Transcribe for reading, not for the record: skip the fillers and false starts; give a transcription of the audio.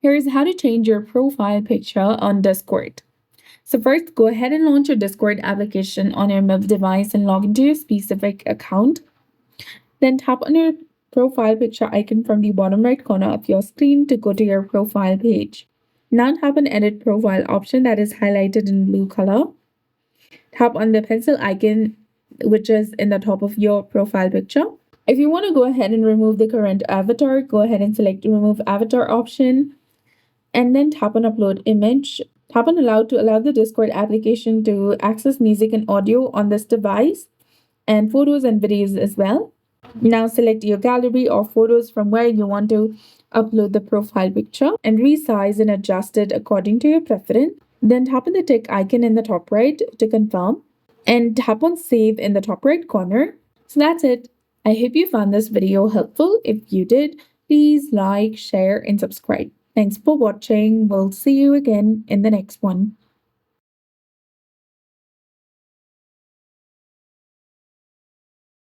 Here's how to change your profile picture on Discord. So first, go ahead and launch your Discord application on your mobile device and log into your specific account. Then tap on your profile picture icon from the bottom right corner of your screen to go to your profile page. Now tap on Edit Profile option that is highlighted in blue color. Tap on the pencil icon which is in the top of your profile picture. If you want to go ahead and remove the current avatar, go ahead and select the Remove Avatar option and then tap on Upload Image. Tap on Allow to allow the Discord application to access music and audio on this device and photos and videos as well. Now select your gallery or photos from where you want to upload the profile picture and resize and adjust it according to your preference. Then tap on the tick icon in the top right to confirm and tap on Save in the top right corner. So that's it. I hope you found this video helpful. If you did, please like, share, and subscribe. Thanks for watching. We'll see you again in the next one.